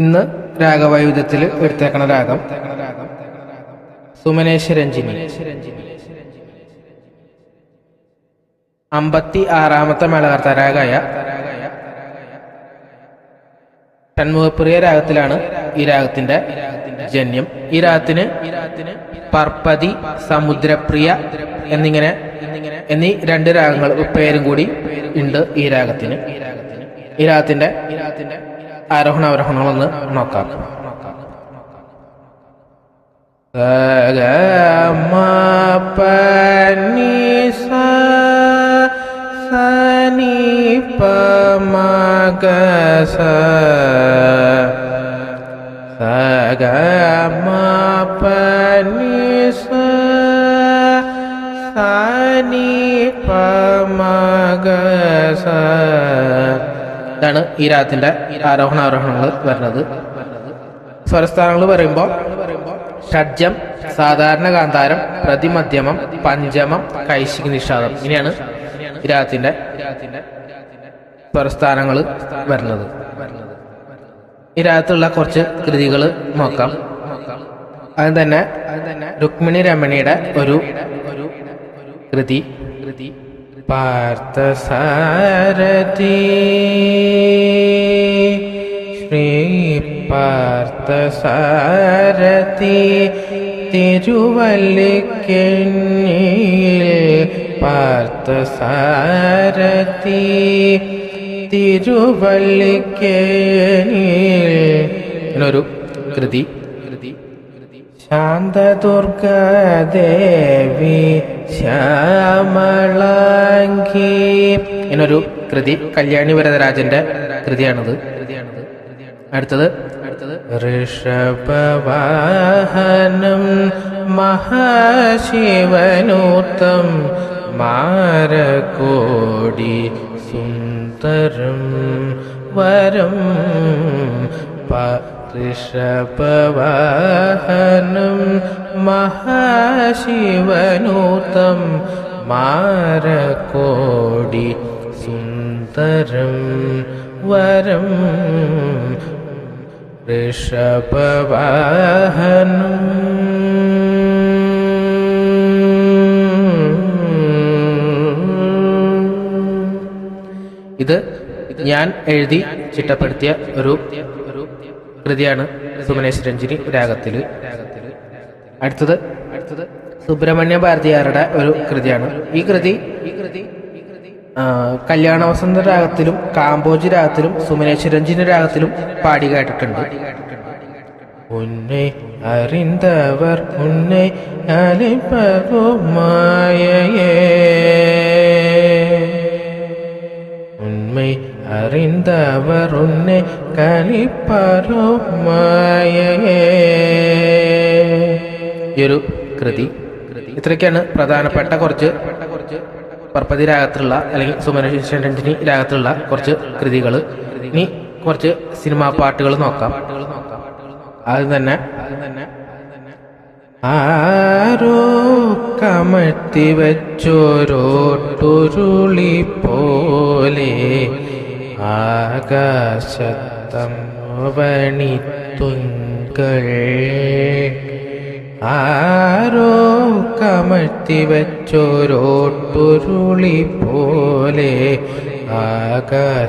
ഇന്ന് രാഗവൈവിധ്യത്തിൽ എടുത്തേക്കണ രാഗം സുമനേശ്വരഞ്ജിനി. 56ാമത്തെ മേളകർത്ത രാഗമായ ഷൺമുഖപ്രിയ രാഗത്തിലാണ് ഈ രാഗത്തിന്റെ ജന്യം. ഈ രാഗത്തിന് പർപ്പതി, സമുദ്രപ്രിയ എന്നീ രണ്ട് രാഗങ്ങൾ പേരും കൂടി ഉണ്ട് ഈ രാഗത്തിന്. ഈ രാഗത്തിന്റെ ആരോഹണ അവരോഹണങ്ങളൊന്ന് നോക്കാം. ഇതാണ് ഈ രാഗത്തിന്റെ ആരോഹണ അവരോഹണങ്ങൾ വരുന്നത്. സ്വരസ്ഥാനങ്ങൾ പറയുമ്പോൾ ഷഡ്ജം, സാധാരണ ഗാന്ധാരം, പ്രതിമധ്യമം, പഞ്ചമം, കൈശികി നിഷാദം. ഇങ്ങനെയാണ് ഈ രാഗത്തിന്റെ സ്വരസ്ഥാനങ്ങൾ വരുന്നത്. ഈ രാഗത്തുള്ള കുറച്ച് കൃതികൾ നോക്കാം. അത് തന്നെ രുക്മിണി രമണിയുടെ ഒരു കൃതി പാർത്ഥസാരഥി, ശ്രീ പാർത്ഥസാരഥി തിരുവല്ലിക്കണ്ണിൽ, പാർത്ഥസാരഥി തിരുവല്ലിക്കണ്ണിൽ എന്നൊരു കൃതി. ശാന്തദുർഗാദേവി ശ്യാമളാംഗി എന്നൊരു കൃതി കല്യാണി വരദരാജന്റെ കൃതിയാണത്. അടുത്തത് ഋഷഭവാഹനം മഹാശിവനൂത്തം മാരകോടി സുന്ദരം വരം, ഋഷഭവാഹനം മഹാശിവനൂത്തം മാരകോടി സുന്ദരം വരം, ഋഷഭവാഹനം. ഇത് ഞാൻ എഴുതി ചിട്ടപ്പെടുത്തിയ ഒരു കൃതിയാണ് സുമനേശ്വരഞ്ജിനി രാഗത്തില്. അടുത്തത് സുബ്രഹ്മണ്യ ഭാരതിയാരുടെ ഒരു കൃതിയാണ്. ഈ കൃതി കല്യാണ വസന്ത രാഗത്തിലും കാമ്പോജി രാഗത്തിലും സുമനേശ്വരഞ്ജിനി രാഗത്തിലും പാടി കേട്ടിട്ടുണ്ട്. ഉന്നെ അറിന്തവർ ഉന്നെ അലിപ്പകുമായയേ, ഉണ്മൈ അറിന്തവർ ഉന്നെ കലിപ്പറുമായയേ. ഈ ഒരു കൃതി. ഇത്രയൊക്കെയാണ് പ്രധാനപ്പെട്ട കുറച്ച് പർപ്പതി രാഗത്തിലുള്ള അല്ലെങ്കിൽ സുമനേശ്വരഞ്ജിനി രാഗത്തിലുള്ള കുറച്ച് കൃതികൾ. ഇനി കുറച്ച് സിനിമാ പാട്ടുകൾ നോക്കാം. അത് തന്നെ ആരോ കമഴ്ത്തി വെച്ചോരോട്ടുരുളി പോലെ ആകാശത്തമവണിത്തുങ്കൾ, ആരോ കമഴ്ത്തി വെച്ചോരോട്ടുരുളി പോലെ ആകാശത്താവണിത്തിങ്കൾ.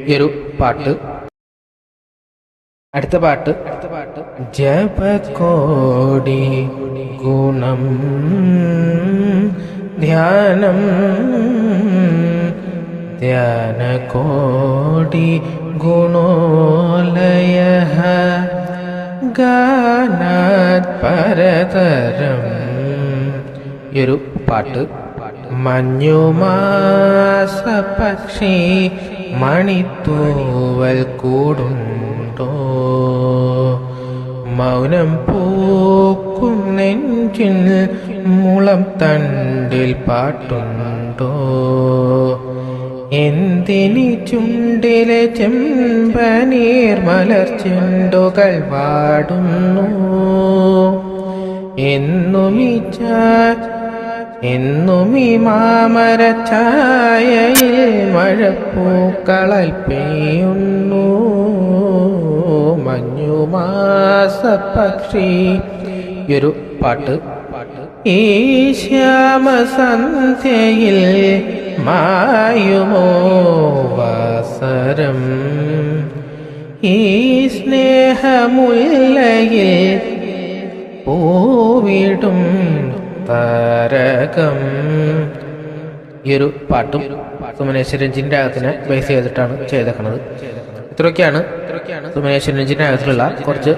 ഈ ഒരു പാട്ട്. അടുത്ത പാട്ട് ജപകോടി ഗുണം ധ്യാനം, ധ്യാനകോടി ഗുണോലയ ഗാനാത് പരതരം. ഈ ഒരു പാട്ട്. മഞ്ഞുമാസ പക്ഷി മണിത്തൂവൽ കൂടുണ്ടോ, മൗനം പൂക്കും നെഞ്ചിൽ മുളം തണ്ടിൽ പാട്ടുണ്ടോ, എന്തിനി ചുണ്ടിലെ ചെമ്പനീർ മലർച്ചെണ്ടുകൾ വാടുന്നു, എന്നുമീ എന്നും ഈ മാമരച്ചായയിൽ മഴപ്പൂക്കളാൽ പെയ്യുന്നു മഞ്ഞുമാസ പക്ഷി. ഈ ഒരു പാട്ട് ഈ ശ്യാമസന്ധ്യയിൽ മായുമോ വാസരം, ഈ സ്നേഹമുല്ലയിൽ പൂവിടും താരകം. ഈ ഒരു പാട്ടും സുമനേശ്വര രഞ്ജിന്റെ രാഗത്തിനെ ബേസ് ചെയ്തിട്ടാണ് ചെയ്തേക്കുന്നത്. ഇത്രയൊക്കെയാണ് സുമനേശ്വര രഞ്ജിന്റെ രാഗത്തിലുള്ള കുറച്ച്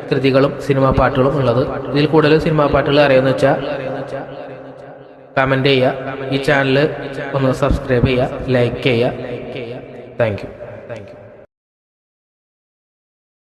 കൃതികളും സിനിമാ പാട്ടുകളും ഉള്ളത്. ഇതിൽ കൂടുതൽ സിനിമാ പാട്ടുകൾ അറിയാമെന്ന് വെച്ചാൽ കമന്റ് ചെയ്യുക, ഈ ചാനൽ ഒന്ന് സബ്സ്ക്രൈബ് ചെയ്യുക, ലൈക്ക് ചെയ്യുക. Thank you.